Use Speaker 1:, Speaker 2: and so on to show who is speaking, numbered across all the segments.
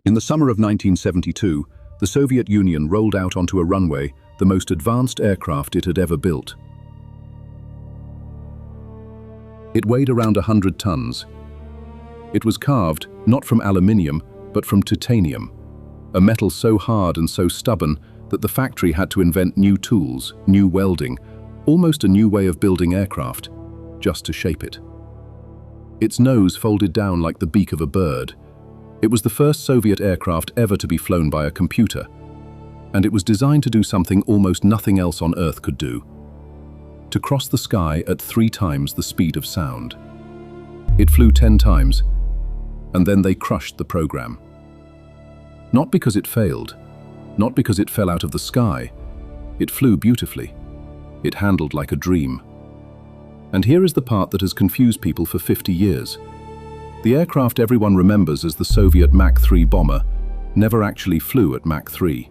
Speaker 1: In the summer of 1972, the Soviet Union rolled out onto a runway the most advanced aircraft it had ever built. It weighed around 100 tons. It was carved not from aluminium, but from titanium, a metal so hard and so stubborn that the factory had to invent new tools, new welding, almost a new way of building aircraft, just to shape it. Its nose folded down like the beak of a bird. It was the first Soviet aircraft ever to be flown by a computer, and it was designed to do something almost nothing else on Earth could do: to cross the sky at 3 times the speed of sound. It flew 10 times, and then they crushed the program. Not because it failed, not because it fell out of the sky. It flew beautifully. It handled like a dream. And here is the part that has confused people for 50 years. The aircraft everyone remembers as the Soviet Mach 3 bomber never actually flew at Mach 3.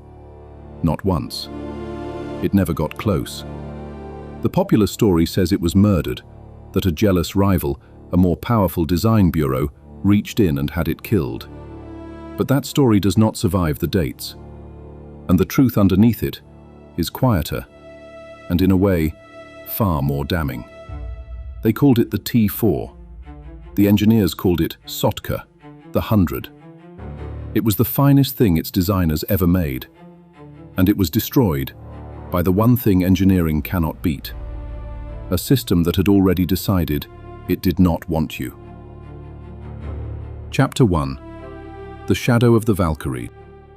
Speaker 1: Not once. It never got close. The popular story says it was murdered, that a jealous rival, a more powerful design bureau, reached in and had it killed. But that story does not survive the dates. And the truth underneath it is quieter, and in a way, far more damning. They called it the T-4. The engineers called it Sotka, the 100. It was the finest thing its designers ever made, and it was destroyed by the one thing engineering cannot beat: a system that had already decided it did not want you. Chapter 1. The Shadow of the Valkyrie.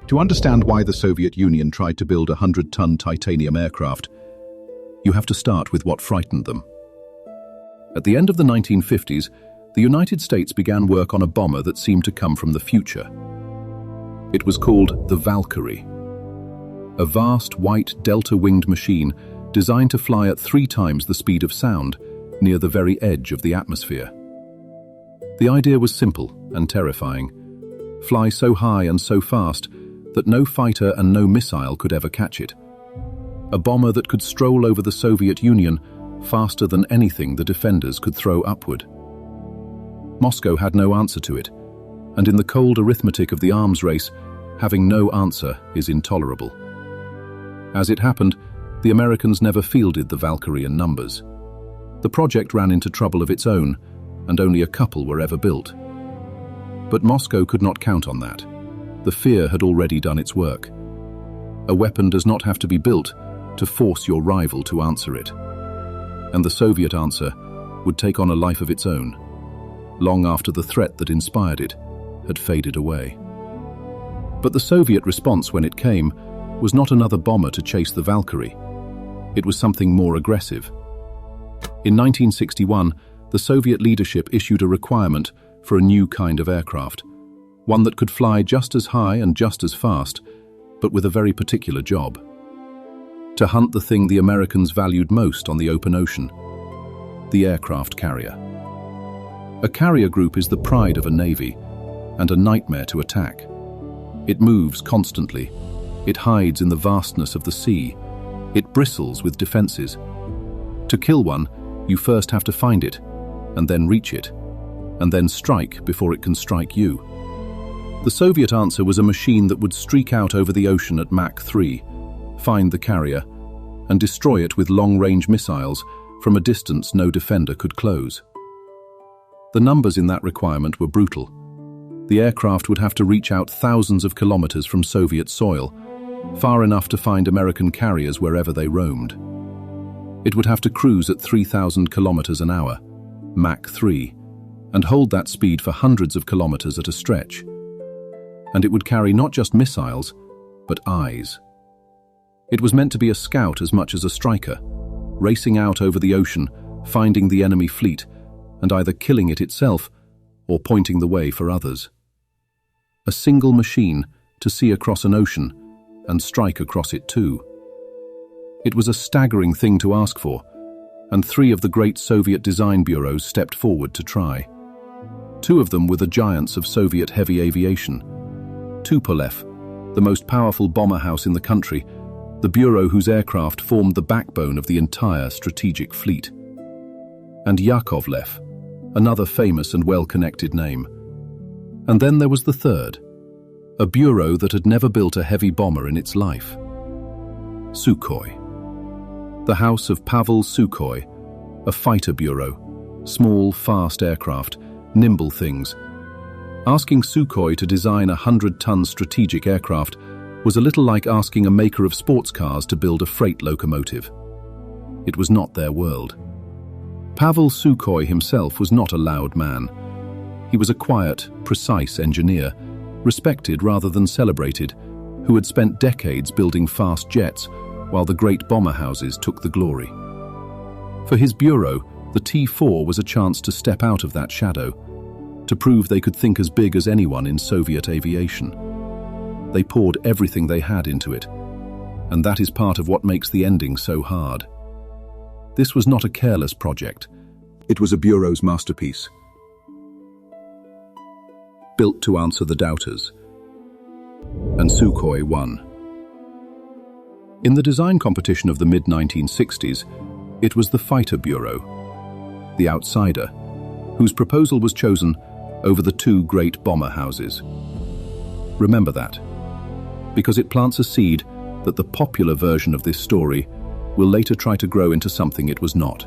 Speaker 1: To understand why the Soviet Union tried to build a 100-ton titanium aircraft, you have to start with what frightened them. At the end of the 1950s, the United States began work on a bomber that seemed to come from the future. It was called the Valkyrie, a vast white delta-winged machine designed to fly at 3 times the speed of sound, near the very edge of the atmosphere. The idea was simple and terrifying: fly so high and so fast that no fighter and no missile could ever catch it. A bomber that could stroll over the Soviet Union faster than anything the defenders could throw upward. Moscow had no answer to it, and in the cold arithmetic of the arms race, having no answer is intolerable. As it happened, the Americans never fielded the Valkyrie in numbers. The project ran into trouble of its own, and only a couple were ever built. But Moscow could not count on that. The fear had already done its work. A weapon does not have to be built to force your rival to answer it. And the Soviet answer would take on a life of its own, long after the threat that inspired it had faded away. But the Soviet response when it came was not another bomber to chase the Valkyrie. It was something more aggressive. In 1961, the Soviet leadership issued a requirement for a new kind of aircraft, one that could fly just as high and just as fast, but with a very particular job: to hunt the thing the Americans valued most on the open ocean: the aircraft carrier. A carrier group is the pride of a navy and a nightmare to attack. It moves constantly. It hides in the vastness of the sea. It bristles with defenses. To kill one, you first have to find it, and then reach it, and then strike before it can strike you. The Soviet answer was a machine that would streak out over the ocean at Mach 3, find the carrier, and destroy it with long-range missiles from a distance no defender could close. The numbers in that requirement were brutal. The aircraft would have to reach out thousands of kilometers from Soviet soil, far enough to find American carriers wherever they roamed. It would have to cruise at 3,000 kilometers an hour, Mach 3, and hold that speed for hundreds of kilometers at a stretch. And it would carry not just missiles, but eyes. It was meant to be a scout as much as a striker, racing out over the ocean, finding the enemy fleet, and either killing it itself or pointing the way for others. A single machine to see across an ocean and strike across it too. It was a staggering thing to ask for, and 3 of the great Soviet design bureaus stepped forward to try. 2 of them were the giants of Soviet heavy aviation: Tupolev, the most powerful bomber house in the country, the bureau whose aircraft formed the backbone of the entire strategic fleet; and Yakovlev, another famous and well-connected name. And then there was the third, A bureau that had never built a heavy bomber in its life. Sukhoi. The house of Pavel Sukhoi, a fighter bureau, small, fast aircraft, nimble things. Asking Sukhoi to design a 100-ton strategic aircraft was a little like asking a maker of sports cars to build a freight locomotive. It was not their world. Pavel Sukhoi himself was not a loud man. He was a quiet, precise engineer, respected rather than celebrated, who had spent decades building fast jets while the great bomber houses took the glory. For his bureau, the T-4 was a chance to step out of that shadow, to prove they could think as big as anyone in Soviet aviation. They poured everything they had into it, and that is part of what makes the ending so hard. This was not a careless project. It was a bureau's masterpiece, built to answer the doubters. And Sukhoi won. In the design competition of the mid-1960s, it was the fighter bureau, the outsider, whose proposal was chosen over the two great bomber houses. Remember that, because it plants a seed that the popular version of this story will later try to grow into something it was not.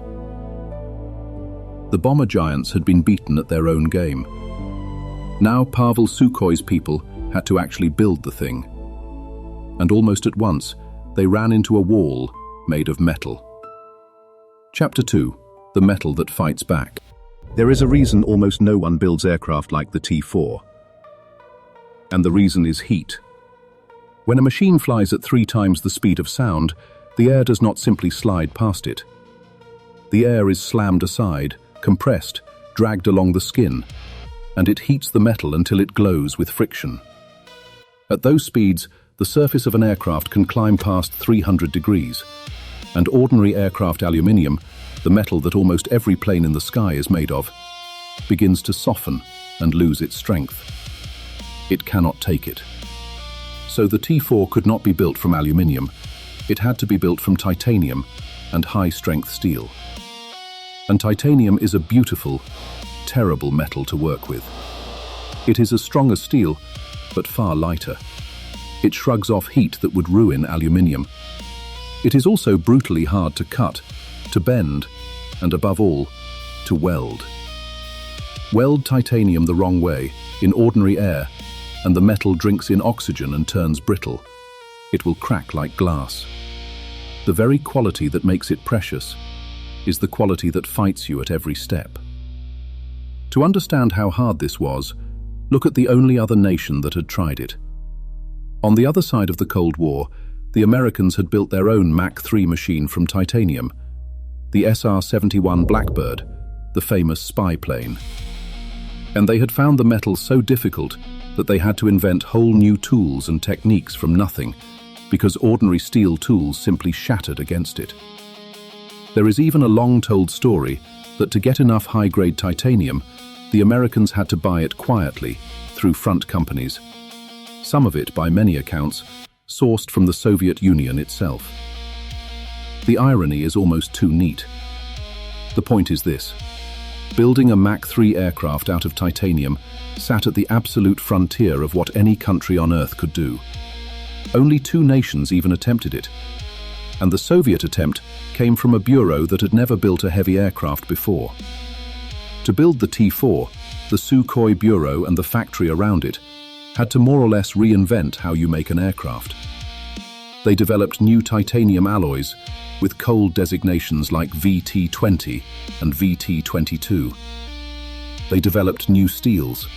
Speaker 1: The bomber giants had been beaten at their own game. Now Pavel Sukhoi's people had to actually build the thing. And almost at once, they ran into a wall made of metal. Chapter 2. The metal that fights back. There is a reason almost no one builds aircraft like the T-4. And the reason is heat. When a machine flies at 3 times the speed of sound, the air does not simply slide past it. The air is slammed aside, compressed, dragged along the skin, and it heats the metal until it glows with friction. At those speeds, the surface of an aircraft can climb past 300 degrees, and ordinary aircraft aluminium, the metal that almost every plane in the sky is made of, begins to soften and lose its strength. It cannot take it. So the T-4 could not be built from aluminium. It had to be built from titanium and high-strength steel. And titanium is a beautiful, terrible metal to work with. It is as strong as steel, but far lighter. It shrugs off heat that would ruin aluminium. It is also brutally hard to cut, to bend, and above all, to weld. Weld titanium the wrong way, in ordinary air, and the metal drinks in oxygen and turns brittle. It will crack like glass. The very quality that makes it precious is the quality that fights you at every step. To understand how hard this was, look at the only other nation that had tried it. On the other side of the Cold War, the Americans had built their own Mach 3 machine from titanium, the SR-71 Blackbird, the famous spy plane. And they had found the metal so difficult that they had to invent whole new tools and techniques from nothing, because ordinary steel tools simply shattered against it. There is even a long-told story that to get enough high-grade titanium, the Americans had to buy it quietly through front companies, some of it, by many accounts, sourced from the Soviet Union itself. The irony is almost too neat. The point is this: building a Mach 3 aircraft out of titanium sat at the absolute frontier of what any country on Earth could do. Only 2 nations even attempted it, and the Soviet attempt came from a bureau that had never built a heavy aircraft before. To build the T-4, the Sukhoi Bureau and the factory around it had to more or less reinvent how you make an aircraft. They developed new titanium alloys with cold designations like VT-20 and VT-22. They developed new steels.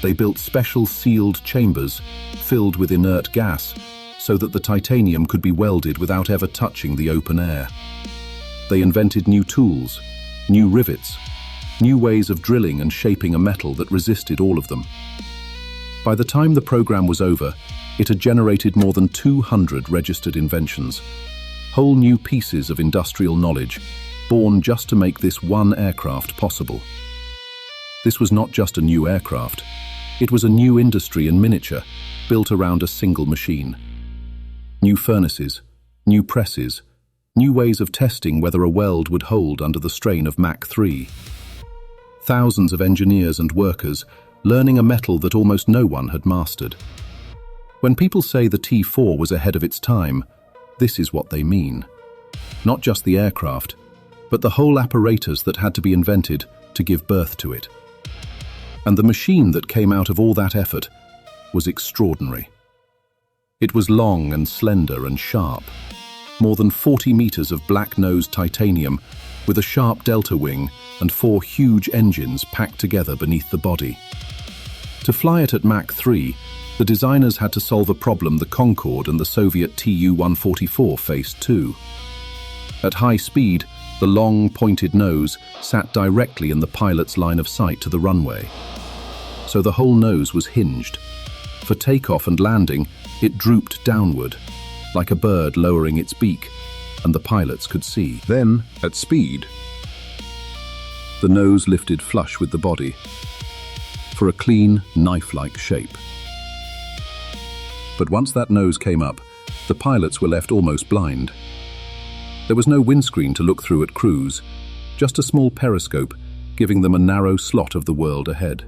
Speaker 1: They built special sealed chambers filled with inert gas so that the titanium could be welded without ever touching the open air. They invented new tools, new rivets, new ways of drilling and shaping a metal that resisted all of them. By the time the program was over, it had generated more than 200 registered inventions, whole new pieces of industrial knowledge, born just to make this one aircraft possible. This was not just a new aircraft, it was a new industry in miniature, built around a single machine. New furnaces, new presses, new ways of testing whether a weld would hold under the strain of Mach 3. Thousands of engineers and workers learning a metal that almost no one had mastered. When people say the T-4 was ahead of its time, this is what they mean. Not just the aircraft, but the whole apparatus that had to be invented to give birth to it. And the machine that came out of all that effort was extraordinary. It was long and slender and sharp, more than 40 meters of black-nosed titanium with a sharp delta wing and 4 huge engines packed together beneath the body. To fly it at Mach 3, the designers had to solve a problem the Concorde and the Soviet Tu-144 faced too. At high speed, the long, pointed nose sat directly in the pilot's line of sight to the runway. So the whole nose was hinged. For takeoff and landing, it drooped downward, like a bird lowering its beak, and the pilots could see. Then, at speed, the nose lifted flush with the body, for a clean, knife-like shape. But once that nose came up, the pilots were left almost blind. There was no windscreen to look through at cruise, just a small periscope giving them a narrow slot of the world ahead.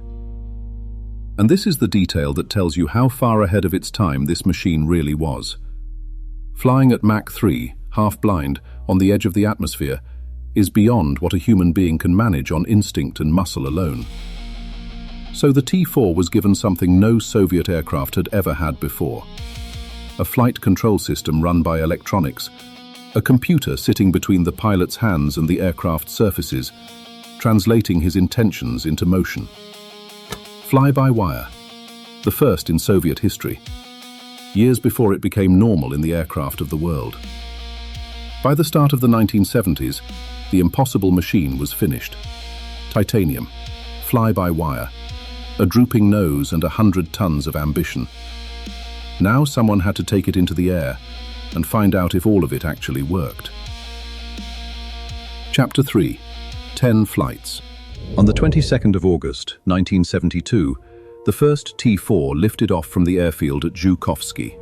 Speaker 1: And this is the detail that tells you how far ahead of its time this machine really was. Flying at Mach 3, half-blind, on the edge of the atmosphere, is beyond what a human being can manage on instinct and muscle alone. So the T-4 was given something no Soviet aircraft had ever had before. A flight control system run by electronics, a computer sitting between the pilot's hands and the aircraft's surfaces, translating his intentions into motion. Fly-by-wire, the first in Soviet history, years before it became normal in the aircraft of the world. By the start of the 1970s, the impossible machine was finished. Titanium, fly-by-wire, a drooping nose and 100 tons of ambition. Now someone had to take it into the air and find out if all of it actually worked. Chapter 3. 10 Flights. On the 22nd of August, 1972, the first T-4 lifted off from the airfield at Zhukovsky.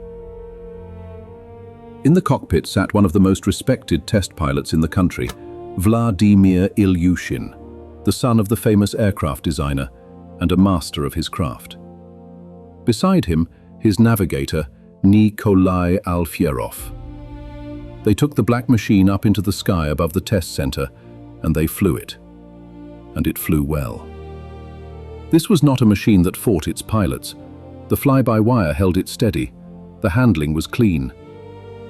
Speaker 1: In the cockpit sat one of the most respected test pilots in the country, Vladimir Ilyushin, the son of the famous aircraft designer and a master of his craft. Beside him, his navigator, Nikolai Alfierov. They took the black machine up into the sky above the test center, and they flew it. And it flew well. This was not a machine that fought its pilots. The fly-by-wire held it steady. The handling was clean.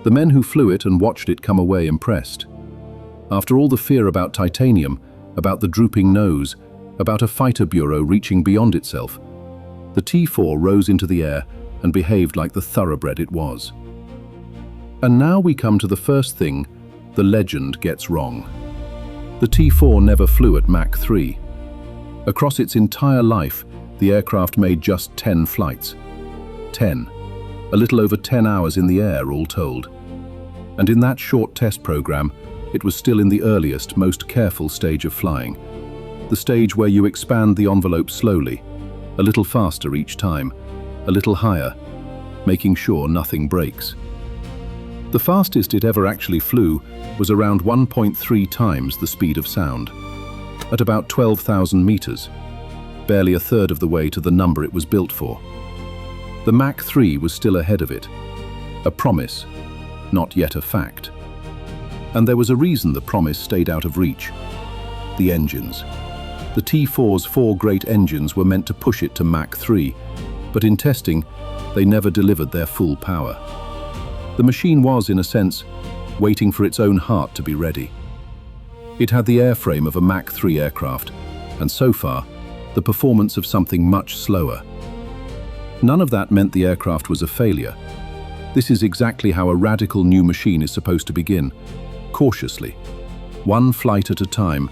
Speaker 1: The men who flew it and watched it come away impressed. After all the fear about titanium, about the drooping nose, about a fighter bureau reaching beyond itself, the T-4 rose into the air and behaved like the thoroughbred it was. And now we come to the first thing the legend gets wrong. The T-4 never flew at Mach 3. Across its entire life, the aircraft made just 10 flights. 10. A little over 10 hours in the air, all told. And in that short test program, it was still in the earliest, most careful stage of flying. The stage where you expand the envelope slowly, a little faster each time, a little higher, making sure nothing breaks. The fastest it ever actually flew was around 1.3 times the speed of sound, at about 12,000 meters, barely a third of the way to the number it was built for. The Mach 3 was still ahead of it, a promise, not yet a fact. And there was a reason the promise stayed out of reach: the engines. The T-4's 4 great engines were meant to push it to Mach 3, but in testing, they never delivered their full power. The machine was, in a sense, waiting for its own heart to be ready. It had the airframe of a Mach 3 aircraft, and so far, the performance of something much slower. None of that meant the aircraft was a failure. This is exactly how a radical new machine is supposed to begin, cautiously, one flight at a time,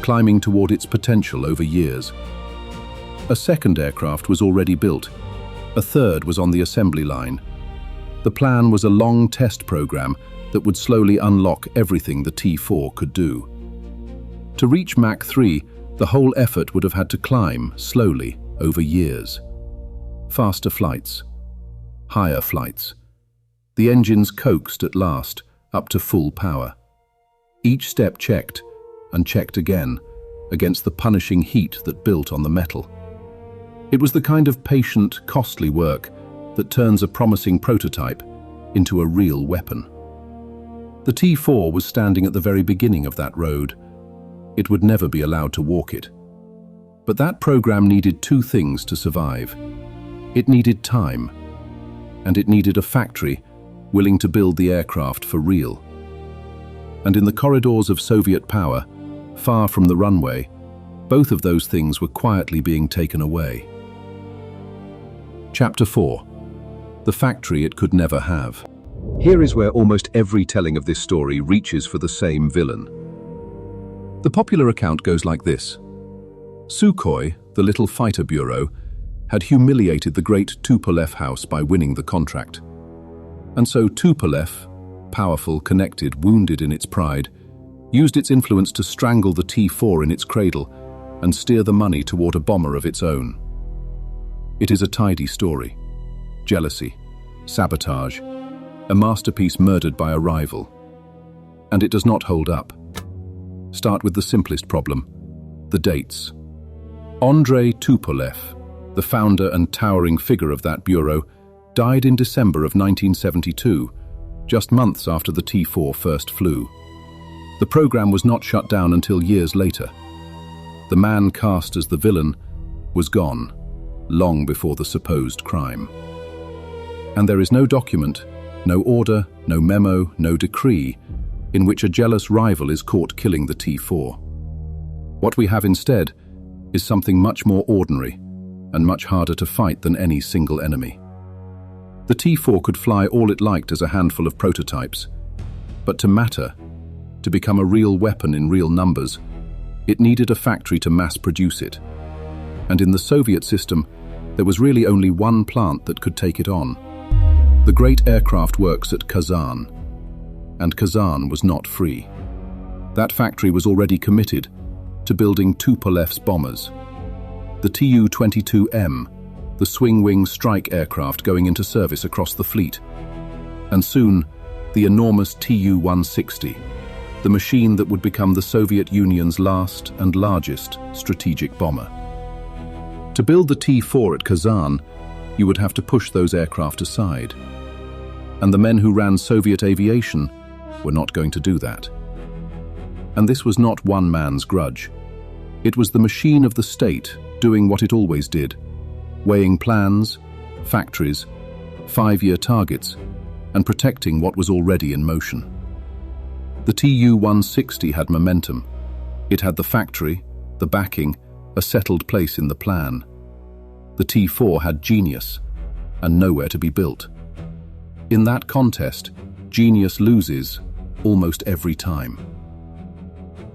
Speaker 1: climbing toward its potential over years. A second aircraft was already built. A third was on the assembly line. The plan was a long test program that would slowly unlock everything the T-4 could do. To reach Mach 3, the whole effort would have had to climb, slowly, over years. Faster flights. Higher flights. The engines coaxed at last, up to full power. Each step checked, and checked again, against the punishing heat that built on the metal. It was the kind of patient, costly work that turns a promising prototype into a real weapon. The T-4 was standing at the very beginning of that road. It would never be allowed to walk it. But that program needed two things to survive. It needed time, and it needed a factory willing to build the aircraft for real. And in the corridors of Soviet power, far from the runway, both of those things were quietly being taken away. Chapter 4. The factory it could never have. Here is where almost every telling of this story reaches for the same villain. The popular account goes like this. Sukhoi, the little fighter bureau, had humiliated the great Tupolev house by winning the contract. And so Tupolev, powerful, connected, wounded in its pride, used its influence to strangle the T-4 in its cradle and steer the money toward a bomber of its own. It is a tidy story. Jealousy, sabotage, a masterpiece murdered by a rival. And it does not hold up. Start with the simplest problem, the dates. Andrei Tupolev, the founder and towering figure of that bureau, died in December of 1972, just months after the T-4 first flew. The program was not shut down until years later. The man cast as the villain was gone, long before the supposed crime. And there is no document, no order, no memo, no decree, in which a jealous rival is caught killing the T-4. What we have instead is something much more ordinary and much harder to fight than any single enemy. The T-4 could fly all it liked as a handful of prototypes, but to matter, to become a real weapon in real numbers, it needed a factory to mass produce it. And in the Soviet system, there was really only one plant that could take it on. The great aircraft works at Kazan, and Kazan was not free. That factory was already committed to building Tupolev's bombers. The Tu-22M, the swing-wing strike aircraft going into service across the fleet. And soon, the enormous Tu-160, the machine that would become the Soviet Union's last and largest strategic bomber. To build the T-4 at Kazan, you would have to push those aircraft aside. And the men who ran Soviet aviation were not going to do that. And this was not one man's grudge. It was the machine of the state doing what it always did, weighing plans, factories, 5-year targets, and protecting what was already in motion. The Tu-160 had momentum. It had the factory, the backing, a settled place in the plan. The T-4 had genius, and nowhere to be built. In that contest, genius loses almost every time.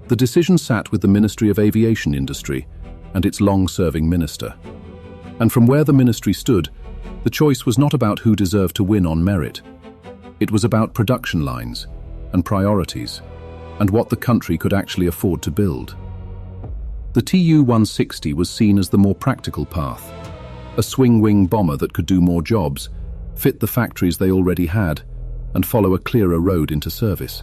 Speaker 1: The decision sat with the Ministry of Aviation Industry and its long-serving minister. And from where the ministry stood, the choice was not about who deserved to win on merit. It was about production lines and priorities, and what the country could actually afford to build. The Tu-160 was seen as the more practical path, a swing-wing bomber that could do more jobs, fit the factories they already had, and follow a clearer road into service.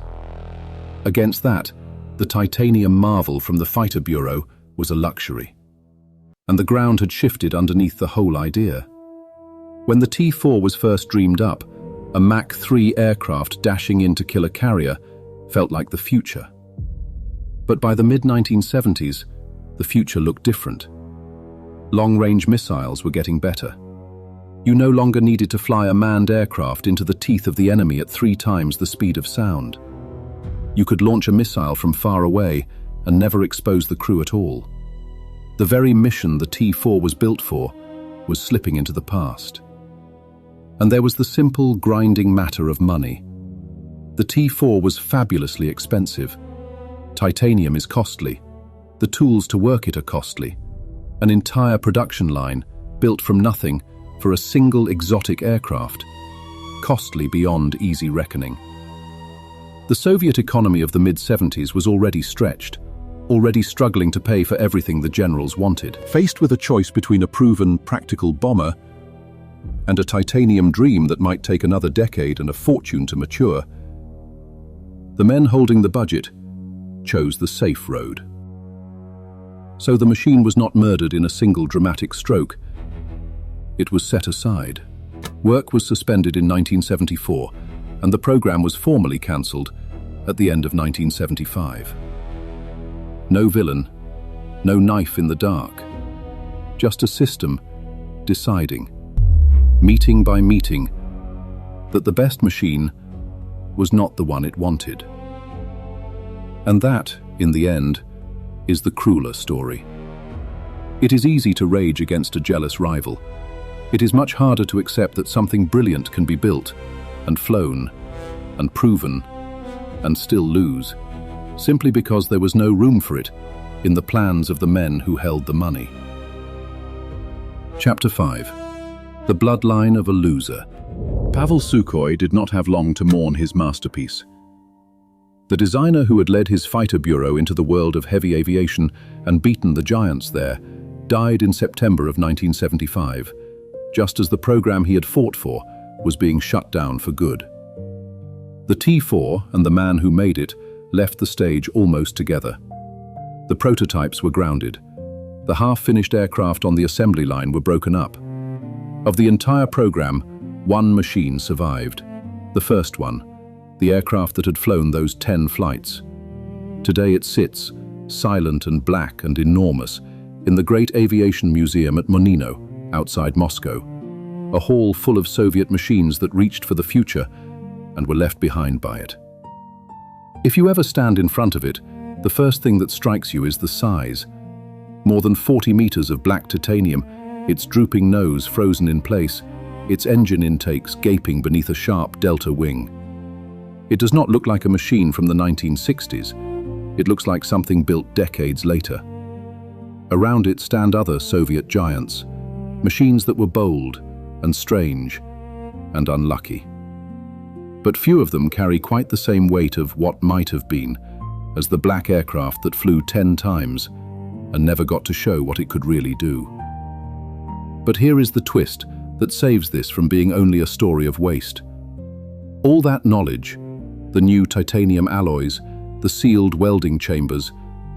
Speaker 1: Against that, the titanium marvel from the fighter bureau was a luxury. And the ground had shifted underneath the whole idea. When the T-4 was first dreamed up, a Mach 3 aircraft dashing in to kill a carrier felt like the future. But by the mid-1970s, the future looked different. Long-range missiles were getting better. You no longer needed to fly a manned aircraft into the teeth of the enemy at 3 times the speed of sound. You could launch a missile from far away and never expose the crew at all. The very mission the T-4 was built for was slipping into the past. And there was the simple, grinding matter of money. The T-4 was fabulously expensive. Titanium is costly. The tools to work it are costly. An entire production line, built from nothing, for a single exotic aircraft. Costly beyond easy reckoning. The Soviet economy of the mid-70s was already stretched, already struggling to pay for everything the generals wanted. Faced with a choice between a proven, practical bomber and a titanium dream that might take another decade and a fortune to mature, the men holding the budget chose the safe road. So the machine was not murdered in a single dramatic stroke. It was set aside, Work was suspended in 1974, and the program was formally cancelled at the end of 1975. No villain, no knife in the dark, just a system deciding, meeting by meeting, that the best machine was not the one it wanted. And that, in the end, is the crueler story. It is easy to rage against a jealous rival. It is much harder to accept that something brilliant can be built and flown and proven and still lose, simply because there was no room for it in the plans of the men who held the money. Chapter 5. The Bloodline of a Loser. Pavel Sukhoi did not have long to mourn his masterpiece. The designer who had led his fighter bureau into the world of heavy aviation and beaten the giants there died in September of 1975, just as the program he had fought for was being shut down for good. The T-4 and the man who made it left the stage almost together. The prototypes were grounded. The half-finished aircraft on the assembly line were broken up. Of the entire program, one machine survived. The first one, the aircraft that had flown those 10 flights. Today it sits, silent and black and enormous, in the Great Aviation Museum at Monino, outside Moscow, a hall full of Soviet machines that reached for the future and were left behind by it. If you ever stand in front of it, the first thing that strikes you is the size. More than 40 meters of black titanium, its drooping nose frozen in place, its engine intakes gaping beneath a sharp delta wing. It does not look like a machine from the 1960s. It looks like something built decades later. Around it stand other Soviet giants, machines that were bold and strange and unlucky. But few of them carry quite the same weight of what might have been as the black aircraft that flew 10 times and never got to show what it could really do. But here is the twist that saves this from being only a story of waste. All that knowledge, the new titanium alloys, the sealed welding chambers,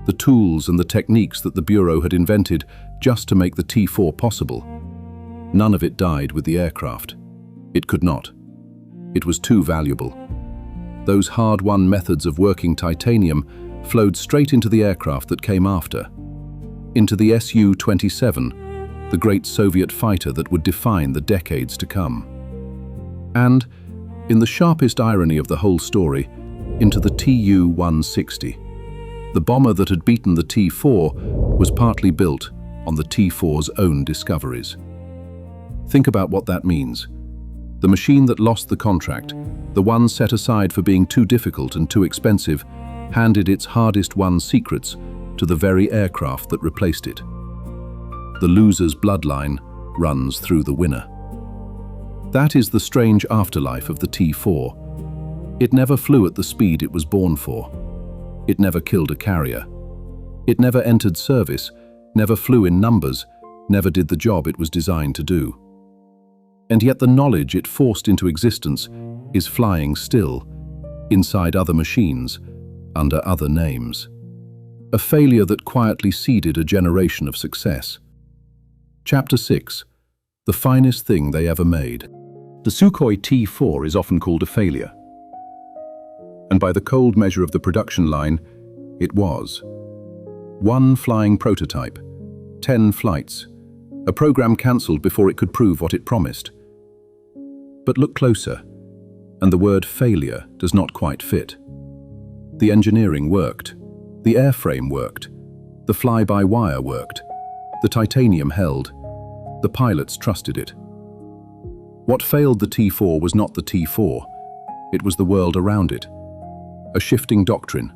Speaker 1: the tools and the techniques that the Bureau had invented just to make the T-4 possible, none of it died with the aircraft. It could not. It was too valuable. Those hard-won methods of working titanium flowed straight into the aircraft that came after, into the Su-27, the great Soviet fighter that would define the decades to come. And, in the sharpest irony of the whole story, into the Tu-160. The bomber that had beaten the T-4 was partly built on the T-4's own discoveries. Think about what that means. The machine that lost the contract, the one set aside for being too difficult and too expensive, handed its hardest-won secrets to the very aircraft that replaced it. The loser's bloodline runs through the winner. That is the strange afterlife of the T-4. It never flew at the speed it was born for. It never killed a carrier. It never entered service, never flew in numbers, never did the job it was designed to do. And yet the knowledge it forced into existence is flying still, inside other machines, under other names. A failure that quietly seeded a generation of success. Chapter 6. The finest thing they ever made. The Sukhoi T-4 is often called a failure. And by the cold measure of the production line, it was. One flying prototype, 10 flights, a program cancelled before it could prove what it promised. But look closer, and the word failure does not quite fit. The engineering worked, the airframe worked, the fly-by-wire worked, the titanium held, the pilots trusted it. What failed the T-4 was not the T-4, it was the world around it. A shifting doctrine,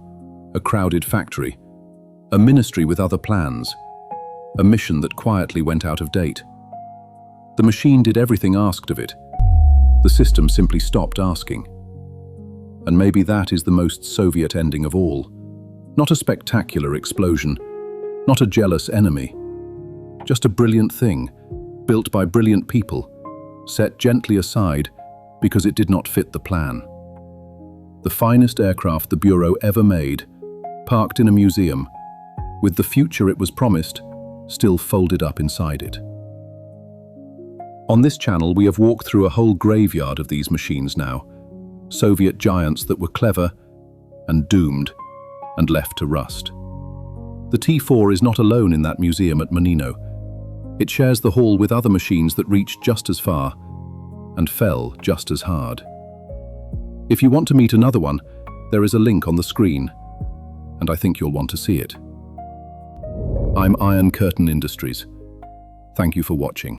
Speaker 1: a crowded factory, a ministry with other plans, a mission that quietly went out of date. The machine did everything asked of it. The system simply stopped asking. And maybe that is the most Soviet ending of all. Not a spectacular explosion, not a jealous enemy. Just a brilliant thing, built by brilliant people, set gently aside because it did not fit the plan. The finest aircraft the Bureau ever made, parked in a museum, with the future it was promised still folded up inside it. On this channel, we have walked through a whole graveyard of these machines now. Soviet giants that were clever and doomed and left to rust. The T-4 is not alone in that museum at Menino. It shares the hall with other machines that reached just as far and fell just as hard. If you want to meet another one, there is a link on the screen, and I think you'll want to see it. I'm Iron Curtain Industries. Thank you for watching.